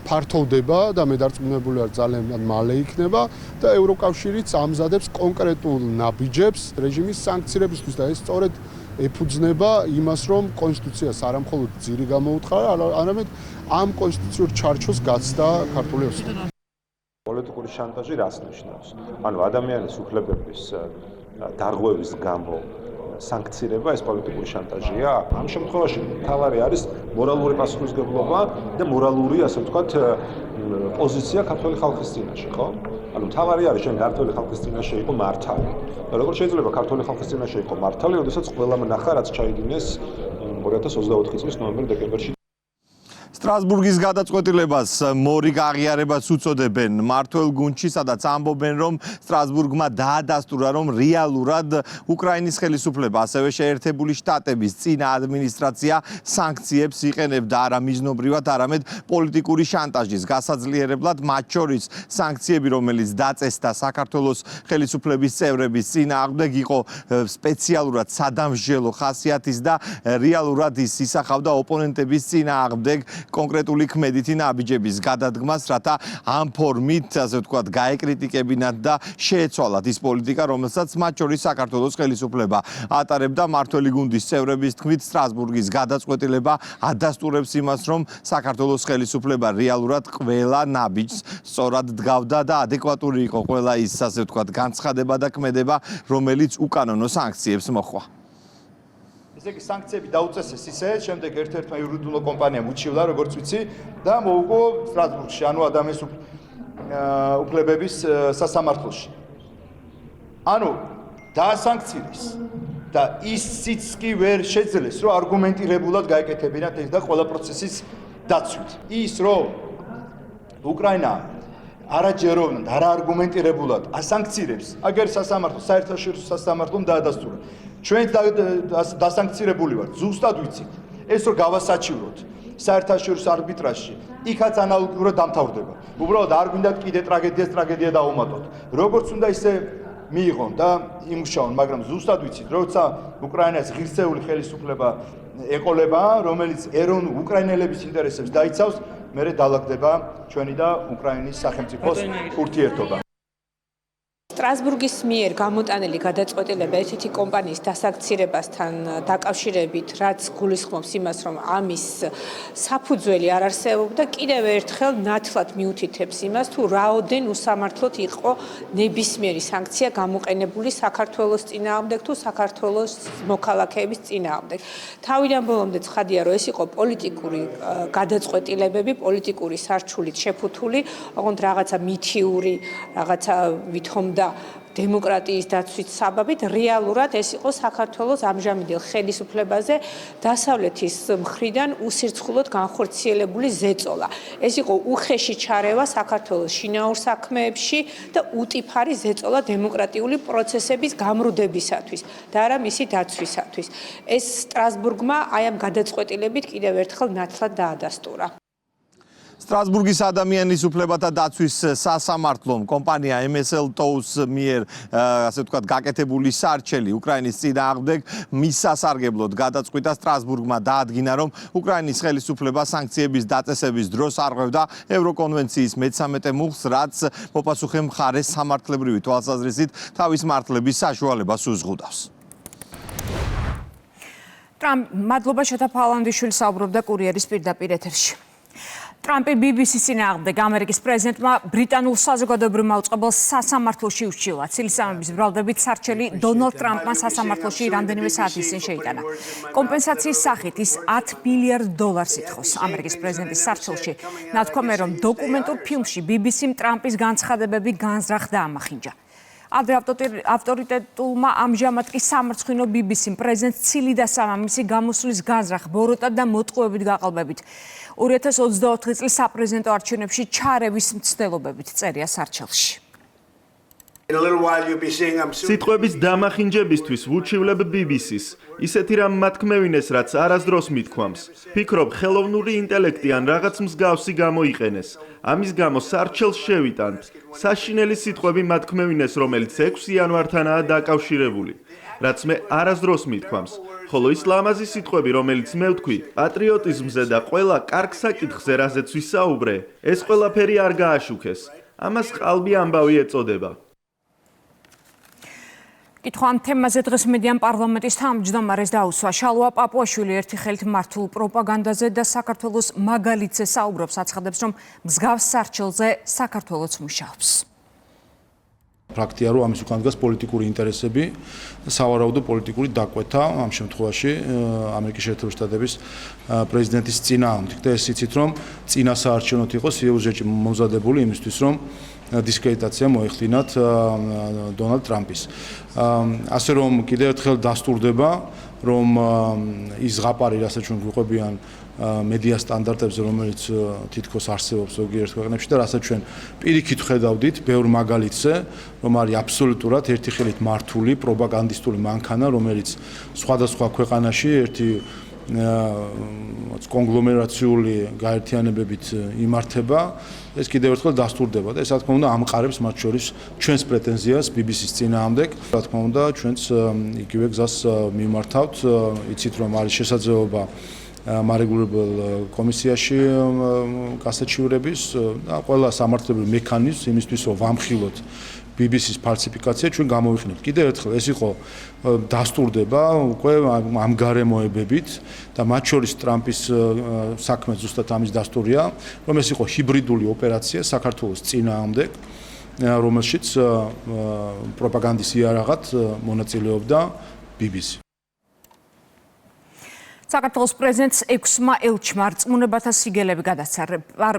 ფართოვდება და მე დარწმუნებული ვარ ძალიან მალე იქნება და ევროკავშირიც ამზადებს კონკრეტულ ნაბიჯებს რეჟიმის სანქცირებისთვის და ეს სწორედ ეფუძნება იმას, რომ კონსტიტუციას არა მხოლოდ ძირი გამოუთხარა, არამედ ამ კონსტიტუციურ ჩარჩოს გაცდა ქართული ოცნება. პოლიტიკური შანტაჟი რას ნიშნავს? ანუ ადამიანის უფლებების დარღვევის გამო სანქცირება ეს პოლიტიკური შანტაჟია? ამ შემთხვევაში მთავარი არის მორალური პასუხისმგებლობა და მორალური, ასე ვთქვათ, პოზიცია ქართული ხალხის წინაშე, ხო? ანუ მთავარი არის ჩვენ ქართული ხალხის წინაშე იყო მართალი. და როგორ შეიძლება ქართული ხალხის წინაშე იყო მართალი, როდესაც ყველამ ნახა, რაც ჩაიდინეს 2024 წლის ნოემბერ-დეკემბერში. სტრასბურგის გადაწყვეტილებას მორიგ აღიარებას უწოდებენ მმართველ გუნდში, სადაც ამბობენ, რომ სტრასბურგმა დაადასტურა, რომ რეალურად უკრაინის ხელისუფლება, ასევე შეერთებული შტატების წინა ადმინისტრაცია სანქციებს იყენებდა არა მიზნობრივად, არამედ პოლიტიკური შანტაჟის გასაძლიერებლად, მათ შორის სანქციები, რომელიც დაწესდა საქართველოს ხელისუფლების წევრების წინააღმდეგ, იყო სპეციალურად სადამსჯელო ხასიათის და რეალურად ის ისახავდა ოპონენტების წინააღმდეგ კონკრეტული ქმედითი ნაბიჯების გადადგმას, რათა ამ ფორმით, ასე ვთქვათ, გაეკრიტიკებინათ და შეეცვალათ ის პოლიტიკა, რომელსაც მათ შორის საქართველოს ხელისუფლება ატარებდა. მმართველი გუნდის წევრების თქმით, სტრასბურგის გადაწყვეტილება ადასტურებს იმას, რომ საქართველოს ხელისუფლება რეალურად ყველა ნაბიჯს სწორად დგავდა და ადეკვატური იყო ყველა ის, ასე ვთქვათ, განცხადება და ქმედება, რომელიც უკანონო სანქციებს მოჰყვა. ესე იგი სანქციები დაუწესეს ისე, შემდეგ ერთ-ერთმა იურიდიულ კომპანიამ უჩივლა, როგორც ვიცი, და მოუგო სტრასბურგში, ანუ ადამიანის უფლებების სასამართლოში. ანუ დაასანქცირეს და ისიც კი ვერ შეძლეს, რომ არგუმენტირებულად გაეკეთებინათ ეს და ყველა პროცესის დაცვით. ის რომ უკრაინა არაჯეროვნად, არაარგუმენტირებულად ასანქცირებს, აგერ სასამართლო, საერთაშორისო სასამართლომ დაადასტურა. ჩვენ დასანქცირებული ვართ, ზუსტად ვიცით, ეს რომ გავასაჩივროთ საერთაშორისო არბიტრაჟში, იქაც ანალოგიურად დამთავრდება. უბრალოდ არ გვინდათ კიდე ტრაგედია დაუმატოთ. როგორც უნდა ისე მიიღონ და იმუშაონ, მაგრამ ზუსტად ვიცით, როცა უკრაინას ღირსეული ხელისუფლება ეყოლება, რომელიც უკრაინელების ინტერესებს დაიცავს, მერე დალაგდება ჩვენი და უკრაინის სახელმწიფოს ურთიერთობა. სტრასბურგის მიერ გამოტანილი გადაწყვეტილება ერთ-ერთი კომპანიის დასანქცირებასთან დაკავშირებით, რაც გულისხმობს იმას, რომ ამის საფუძველი არ არსებობდა, კიდევ ერთხელ ნათლად მიუთითებს იმას, თუ რაოდენ უსამართლოდ იყო ნებისმიერი სანქცია გამოყენებული საქართველოს წინააღმდეგ თუ საქართველოს მოქალაქეების წინააღმდეგ. თავიდან ბოლომდე ცხადია, რომ ეს იყო პოლიტიკური გადაწყვეტილებები, პოლიტიკური სარჩულით შეფუთული, ოღონდ რაღაცა მითიური, რაღაცა ვითომდა დემოკრატიის დაცვის საბაბით, რეალურად ეს იყო საქართველოს ამჟამინდელ ხელისუფლებაზე დასავლეთის მხრიდან უსირცხულოდ განხორციელებული ზეწოლა. ეს იყო უხეში ჩარევა საქართველოს შინაურ საქმეებში და უტიფარი ზეწოლა დემოკრატიული პროცესების გამრუდებისათვის და არა მისი დაცვისათვის. ეს სტრასბურგმა აი ამ გადაწყვეტილებით კიდევ ერთხელ ნათლად დაადასტურა. სტრასბურგის ადამიანის უფლებათა დაცვის სასამართლომ კომპანია MSL TOW-ს მიერ, ასე ვთქვათ, გაკეთებული სარჩელი უკრაინის წინააღმდეგ მის სასარგებლოდ გადაწყვიტა. სტრასბურგმა დაადგინა, რომ უკრაინის ხელისუფლება სანქციების დაწესების დროს არღვევდა ევროკონვენციის მე-13 მუხლს, რაც მოპასუხე მხარეს სამართლებრივი თვალსაზრისით თავის მართლების საშუალებას უზღუდავს. მადლობა შოთა ფალავანდიშვილი საუბრობდა კურიერის პირდაპირ ეთერში. ტრამპი BBC-ს წინააღმდეგ ამერიკის პრეზიდენტმა ბრიტანულ საზოგადოებრივ მაუწყებელს სასამართლოში უშჩილა. ცილისამების ბრალდებით სარჩელი დონალდ ტრამპმა სასამართლოში რამდენიმე საათის წინ შეიტანა. კომპენსაციის სახით ის $10 მილიარდ ითხოვს. ამერიკის პრეზიდენტის სარჩელში ნათქვამია, რომ დოკუმენტურ ფილმში BBC-მ ტრამპის განცხადებები განზრახ დაამახინჯა. ადრე ავტორიტეტულმა ამჟამად კი სამარცხვინო BBC-მ პრეზიდენტს ცილი და სამამისი გამოსulis განზრახ ბოროტად და მოტყუებით გაყალბებით 2024 წლის საპრეზიდენტო არჩევნებში ჩარევის მცდელობებით წერია სარჩელში. სიტყვების დამახინჯებისთვის ვუჩივლებ BBC-ს. ისეთი რამ მათქმევინეს, რაც არასდროს მithქვამს. ფიქრობ, ხელოვნური ინტელექტი ან რაღაც მსგავსი გამოიყენეს. ამის გამო სარჩელს შევიტანთ. საშინელი სიტყვები მათქმევინეს, რომელიც 6 იანვართანაა დაკავშირებული. რაც მე არასდროს მithქვამს. ხოლო ის ლამაზი სიტყვები, რომელიც მე ვთქვი, პატრიოტიზმზე და ყველა კარგ საკითხზე, რაზეც ვისაუბრე, ეს ყველაფერი არ გააშუქეს. ამას ყალბი ამბავი ეწოდება. კითხვა ამ თემაზე დღეს მედიამ პარლამენტის თავმჯდომარეს დაუსვა. შალვა პაპუაშვილი ერთი ხელით მართულ პროპაგანდაზე და საქართველოს მაგალითზე საუბრობს, აცხადებს, რომ მსგავს სარჩელზე საქართველოც მუშაობს. პრაქტიკა რომ ამის უკან დგას პოლიტიკური ინტერესები და სავარაუდო პოლიტიკური დაკვეთა ამ შემთხვევაში ამერიკის შეერთებული შტატების პრეზიდენტის წინააღმდეგ და ეს იცით რომ წინა საარჩევნოდ იყო სიუჟეტი მომზადებული იმისთვის რომ დისკრედიტაცია მოეხდინათ დონალდ ტრამპის. ასე რომ კიდევ ერთხელ დასტურდება რომ ის ზღაპარი რასაც ჩვენ გვიყვებიან მედია სტანდარტებზე, რომელიც თითქოს არსებობს ზოგიერთ ქვეყნებში და რასაც ჩვენ პირიქით ხედავდით ბევრ მაგალითზე, რომ არის აბსოლუტურად ერთი ხელით მართული პროპაგანდისტული მანქანა, რომელიც სხვადასხვა ქვეყანაში ერთი კონგლომერაციული გაერთიანებებით იმართება, ეს კიდევ ერთხელ დასტურდება და ეს რა თქმა უნდა ამყარებს მათ შორის ჩვენს პრეტენზიას BBC-ს წინააღმდეგ. რა თქმა უნდა, ჩვენც იგივე გზას მიმართავთ, იცით რომ არის შესაძლებლობა მარეგულირებელ კომისიაში გასაჩივრების და ყველა სამართლებრივ მექანიზმს იმისთვის რომ ვამხილოთ BBC-ს ფალსიფიკაცია ჩვენ გამოვიხსნით. კიდევ ერთხელ ეს იყო დასტურდება უკვე ამ გარემოებებით და მათ შორის ტრამპის საქმე ზუსტად ამის დასტურია, რომ ეს იყო ჰიბრიდული ოპერაცია საქართველოს წინააღმდეგ, რომელშიც პროპაგანდის იარაღად მონაწილეობდა BBC. საქართველოს პრეზიდენტს 6-მა ელჩმა რწმუნებათა სიგელები გადასცა.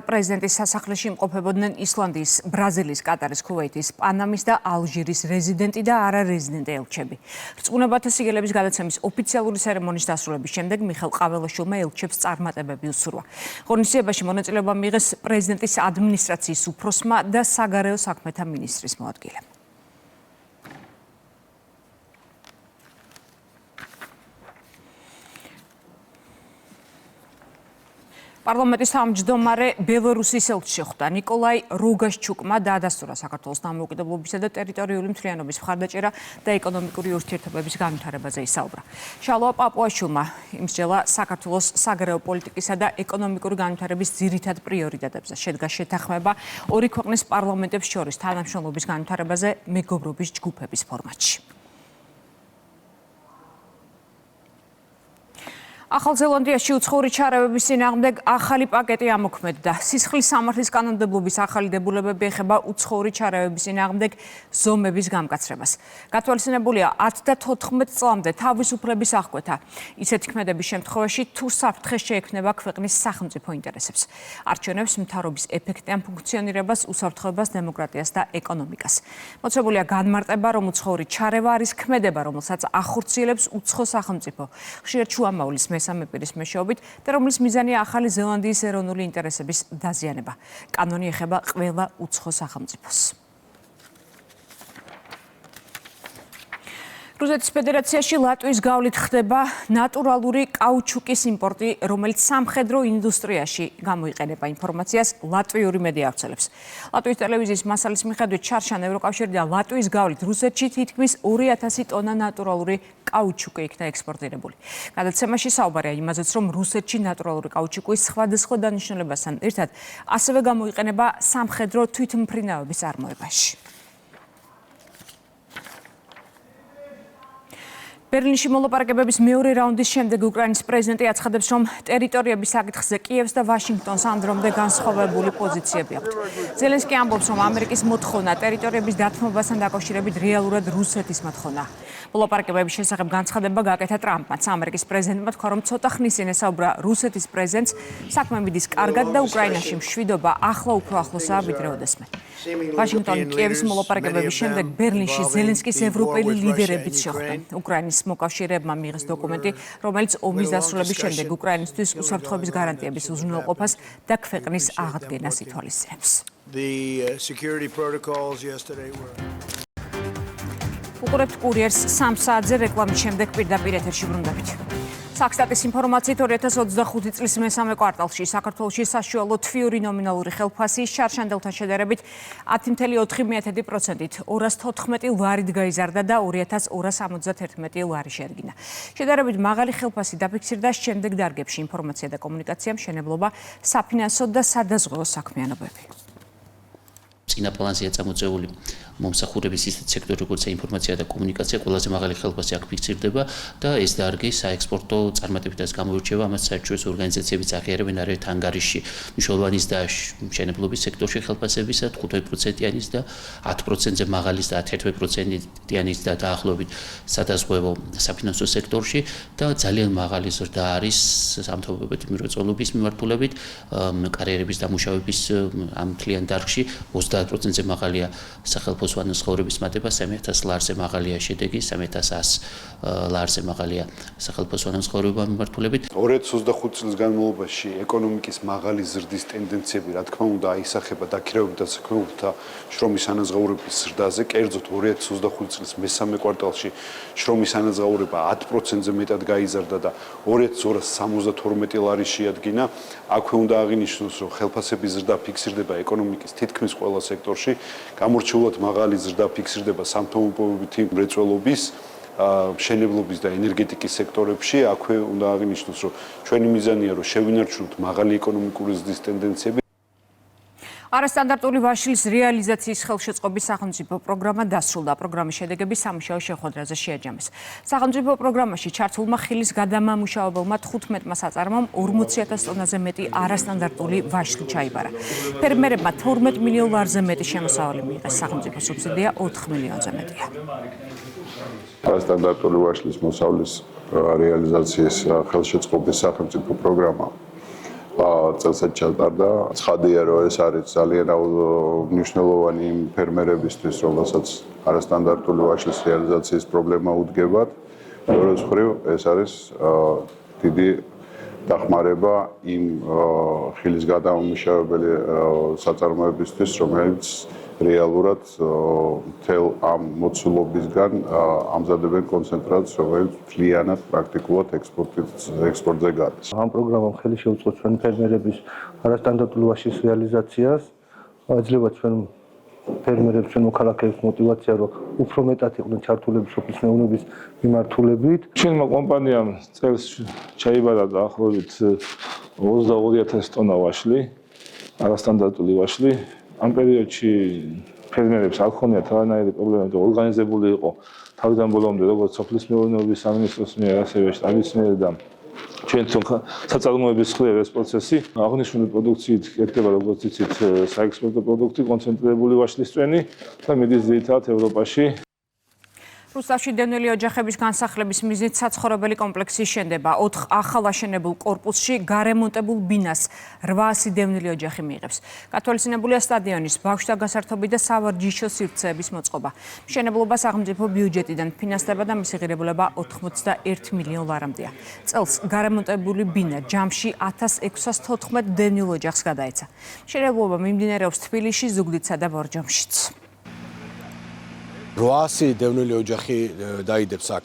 პრეზიდენტის სასახლეში იმყოფებოდნენ ისლანდიის, ბრაზილიის, კატარის, ქუვეითის, პანამის და ალჟირის რეზიდენტი და არარეზიდენტი ელჩები. რწმუნებათა სიგელების გადაცემის ოფიციალური ცერემონიის დასრულების შემდეგ მიხელ ყაველაშვილმა ელჩებს წარმატებები უსურვა. ღონისძიებაში მონაწილეობა მიიღეს პრეზიდენტის ადმინისტრაციის უფროსმა და საგარეო საქმეთა მინისტრის მოადგილე. პარლამენტის თავმჯდომარე ბელორუსის ელჩი შეხვდა. ნიკოლაი როგაშჩუკმა დაადასტურა საქართველოს დამოუკიდებლობისა და ტერიტორიული მთლიანობის მხარდაჭერა და ეკონომიკური ურთიერთობების განვითარებაზე ისაუბრა. შალვა პაპუაშვილმა იმსჯელა საქართველოს საგარეო პოლიტიკისა და ეკონომიკური განვითარების ძირითად პრიორიტეტებზე. შედგა შეთანხმება ორი ქვეყნის პარლამენტებს შორის თანამშრომლობის განვითარებაზე მეგობრობის ჯგუფების ფორმატში. ახალ ზელანდიაში უცხოური ჩარევების წინააღმდეგ ახალი პაკეტი ამოქმედდა. სისხლის სამართლის კანონმდებლობის ახალი დებულებები ეხება უცხოური ჩარევების წინააღმდეგ ზომების გამკაცრებას. გათვალისწინებულია 10 და 14 წლამდე თავისუფლების აღკვეთა. ისეთი ქმედების შემთხვევაში თუ საფრთხე შეექმნება ქვეყნის სახელმწიფო ინტერესებს. არჩევნებს მთავრობის ეფექტიან ფუნქციონირებას, უსაფრთხოებას, დემოკრატიას და ეკონომიკას. მოცემულია განმარტება, რომ უცხოური ჩარევა არის ქმედება, რომელსაც ახორციელებს უცხო სახელმწიფო. ხშირად შუამავლის მესამე პირის მეშვეობით და რომლის მიზანია ახალი ზელანდიის ეროვნული ინტერესების დაზიანება. კანონი ეხება ყველა უცხო სახელმწიფოს. რუსეთის ფედერაციაში ლატვიის გავლით ხდება ნატურალური კაუჩუკის იმპორტი, რომელიც სამხედრო ინდუსტრიაში გამოიყენება. ინფორმაციას ლატვიური მედია ავრცელებს. ლატვიის ტელევიზიის მასალის მიხედვით ჩარშან ევროკავშირი და ლატვიის გავლით რუსეთში თითქმის 2000 ტონა ნატურალური კაუჩუკი იქნა ექსპორტირებული. გადაცემაში საუბარია იმაზეც, რომ რუსეთში ნატურალური კაუჩუკის სხვადასხვა დანიშნულებასთან ერთად ასევე გამოიყენება სამხედრო თვითმფრინავების წარმოებაში. ბერლინში მოლაპარაკებების მეორე რაუნდის შემდეგ უკრაინის პრეზიდენტი აცხადებს, რომ ტერიტორიების საკითხზე კიევს და ვაშინგტონს ამ დრომდე განსხვავებული პოზიციები აქვთ. ზელენსკი ამბობს, რომ ამერიკის მოთხოვნა ტერიტორიების დათმობასთან დაკავშირებით რეალურად რუსეთის მოთხოვნა. მოლაპარაკებების შესახებ განცხადება გაკეთა ტრამპმაც. ამერიკის პრეზიდენტმა თქვა, რომ ცოტა ხნის წინ ესაუბრა რუსეთის პრეზიდენტს, საქმე მიდის კარგად და უკრაინაში მშვიდობა ახლა უფრო ახლოსაა ვიდრე ოდესმე. ვაშინგტონი კიევის მოლაპარაკებების შემდეგ ბერლინში ზელენსკის ევროპელი ლიდერებიც შეხვდნენ. უკრაინის მოკავშირეებმა მიიღეს დოკუმენტი, რომელიც ომის დასრულების შემდეგ უკრაინისთვის უსაფრთხოების გარანტიების უზრუნველყოფას და ქვეყნის აღდგენას ითვალისწინებს. უყურებთ კურიერს 3 საათზე რეკლამის შემდეგ პირდაპირ ეთერში ბრუნდებით. საქსტატის ინფორმაციით 2025 წლის მესამე კვარტალში საქართველოში საშუალო თვიური ნომინალური ხელფასი შარშანდელთან შედარებით 10.4%-ით 214 ლარით გაიზარდა და 2271 ლარი შეერგინა. შედარებით მაღალი ხელფასი დაფიქსირდა შემდეგ დარგებში ინფორმაცია და კომუნიკაცია, მშენებლობა, საფინანსო და სადაზღვევო საქმიანობები. წინა პლანზეა წამოწეული მომსახურების ისეთ სექტორი, როგორც ინფორმაცია და კომუნიკაცია, ყველაზე მაღალი ხელფასი აქ ფიქსირდება და ეს დარგი საექსპორტო წარმატებითაც გამოირჩევა, ამას საერთაშორისო ორგანიზაციებიც აღიარებენ არაერთ ანგარიშში. მნიშვნელოვანის და მშენებლობის სექტორში ხელფასებისა 5%-იანის და 10%-ზე მაღალის და 11%-იანის და დაახლოებით სადაზღვევო საფინანსო სექტორში და ძალიან მაღალი ზრდა არის სამთავრობოებრივი მრეწველობის მიმართულებით, კარიერების დამუშავების ამ მთლიან დარგში 30%-ზე მაღალია სახელმწიფო ცხოვრების მატება 3000 ლარზე მაღალია შედეგი 3100 ლარზე მაღალია სახელმწიფო ცხოვრება მიმართულებით 2025 წლის განმავლობაში ეკონომიკის მაღალი ზრდის ტენდენციები რა თქმა უნდა აისახება დაქირავებათა საქმეთა შრომის ანაზღაურების ზრდაზე კერძოდ 2025 წლის მესამე კვარტალში შრომის ანაზღაურება 10%-ზე მეტად გაიზარდა და 2272 ლარი შეადგინა აქვე უნდა აღინიშნოს რომ ხელფასების ზრდა ფიქსირდება ეკონომიკის თითქმის ყველა სექტორში გამორჩეულად მაღალი ზრდა ფიქსირდება სამთავრობოებრივი მრეწველობის მშენებლობის და ენერგეტიკის სექტორებში აქვე უნდა აღინიშნოს რომ ჩვენი მიზანია რომ შევინარჩუნოთ მაღალი ეკონომიკური ზრდის ტენდენციები არასტანდარტული ვაშლის რეალიზაციის ხელშეწყობის სახელმწიფო პროგრამა დასრულდა. პროგრამის შედეგები სამუშაო შეხვედრაზე შეაჯამეს. სახელმწიფო პროგრამაში ჩართულმა ხილის გადამამუშავებელმა 15-მა საწარმომ 40,000 ტონაზე მეტი არასტანდარტული ვაშლი ჩაიბარა. ფერმერებმა 12 მილიონ ლარზე მეტი შემოსავალი მიიღეს. სახელმწიფო სუბსიდია 4 მილიონზე მეტია. არასტანდარტული ვაშლის მოსავლის რეალიზაციის ხელშეწყობის სახელმწიფო პროგრამა წელსაც ჩატარდა. ცხადია, რომ ეს არის ძალიან მნიშვნელოვანი ფერმერებისთვის, რომელსაც არასტანდარტული ვაშლის რეალიზაციის პრობლემა უდგებათ. მეორე მხრივ, ეს არის დიდი დახმარება იმ ხილის გადამამუშავებელი საწარმოებისთვის, რომელიც რეალურად თელ ამ მოცულობისგან ამზადებენ კონცენტრატს, რომელიც ძალიანად პრაქტიკულად ექსპორტზე გადის. ამ პროგრამამ ხელი შეუწყო ჩვენ ფერმერების არასტანდარტული ვაშლის რეალიზაციას. ეძლევა ჩვენ ფერმერებს, ჩვენ მოქალაქეებს мотиваცია, რომ უფრო მეტად იყვნენ ჩართულები სოფლის მეურნეობის მიმართულებით. ჩვენმა კომპანიამ წელს ჩაიბარა დაახლოებით 22000 ტონა ვაშლი, არასტანდარტული ვაშლი. ამ პერიოდში ფერმერებს არ ჰქონიათ არანაირი პრობლემა, და ორგანიზებული იყო თავიდან ბოლომდე როგორც სოფლის მეურნეობის სამინისტროს მიერ, ასევე შტაბის მიერ და ჩვენ საწარმოების მხრივ ეს პროცესი აღნიშნული პროდუქციით კეთდება, როგორც იცით, საექსპორტო პროდუქტი, კონცენტრირებული ვაშლის წვენი და მიდის ძირითადად ევროპაში. რუსთავში დევნილი ოჯახების განსახლების მიზნით საცხოვრებელი კომპლექსი შენდება. 4 ახალ აშენებულ კორპუსში გარემონტებულ ბინას 800 დევნილი ოჯახი მიიღებს. გათვალისწინებულია სტადიონის, ბავშვთა გასართობი და სავარჯიშო სივრცეების მოწყობა. მშენებლობა სახელმწიფო ბიუჯეტიდან ფინანსდება და მისი ღირებულება 81 მილიონ ლარამდეა. წელს გარემონტებული ბინა ჯამში 1614 დევნილ ოჯახს გადაეცა. მშენებლობა მიმდინარეობს თბილისში, ზუგდიდსა და ბორჯომშიც. 800 დევნილი ოჯახი დაიდებს აქ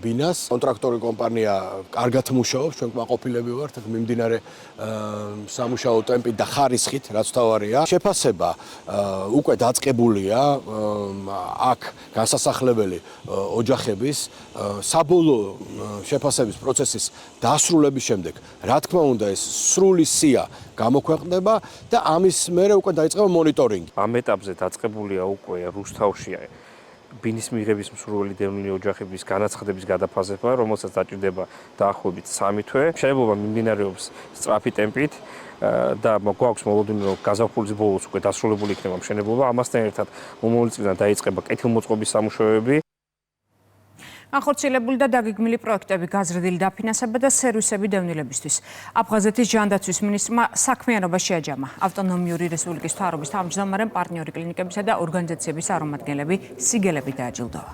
ბინას. კონტრაქტორი კომპანია კარგად მუშაობს, ჩვენ კმაყოფილები ვართ, მიმდინარე სამუშაო ტემპით და ხარისხით, რაც თავარია. შეფასება უკვე დაწყებულია აქ განსასახლებელი ოჯახების საბოლოო შეფასების პროცესის დასრულების შემდეგ, რა თქმა უნდა, ეს სრული სია გამოქვეყნდება და ამის მერე უკვე დაიწყება მონიტორინგი. ამ ეტაპზე დაწყებულია უკვე რუსთავში ბინის მიღების მსურველი დევნილი ოჯახების განაცხადების გადაფასება, რომელსაც დაჭირდება დაახლოებით 3 თვე. მშენებლობა მიმდინარეობს სწრაფი ტემპით და გვაქვს მოლოდინი, რომ გაზაფხულის ბოლოს უკვე დასრულებული იქნება მშენებლობა. ამასთან ერთად მომავალ წლიდან დაიწყება კეთილმოწყობის სამუშაოები. განხორციელებული და დაგეგმილი პროექტები, გაზრდილი დაფინანსება და სერვისები დევნილებისთვის. აფხაზეთის ჯანდაცვის მინისტრმა საქმიანობა შეაჯამა. ავტონომიური რესპუბლიკის მთავრობის თავმჯდომარემ პარტნიორი კლინიკებისა და ორგანიზაციების წარმომადგენლები სიგელებით დააჯილდოვა.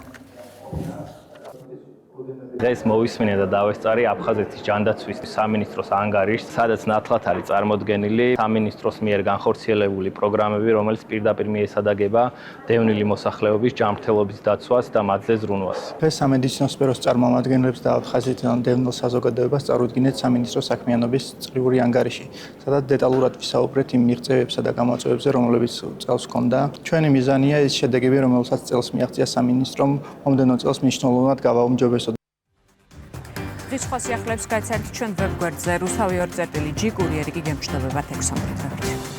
დღეს მოვისმინე და დავესწარი აფხაზეთის ჯანდაცვის სამინისტროს ანგარიშს, სადაც ნათლად არის წარმოდგენილი სამინისტროს მიერ განხორციელებული პროგრამები, რომელიც პირდაპირ მიესადაგება დევნილი მოსახლეობის ჯანმრთელობის დაცვას და მათზე ზრუნვას. დღეს სამედიცინო სფეროს წარმომადგენლებს და აფხაზეთის დევნილ საზოგადოებას წარუდგინეთ სამინისტროს საქმიანობის წლიური ანგარიში, სადაც დეტალურად ვისაუბრეთ იმ მიღწევებსა და გამოწვევებზე, რომლებიც წელს ჰქონდა. ჩვენი მიზანია ის შედეგები, რომელსაც წელს მიაღწია სამინისტრომ, მომდევნო წელს მნიშვნელოვნად გავაუმჯობესოთ. სხვა სიახლეებს გაიცანით ჩვენ ვებგვერდზე რუსთავი 2.G კურიერი კი გემშვიდობებათ 6 დღით.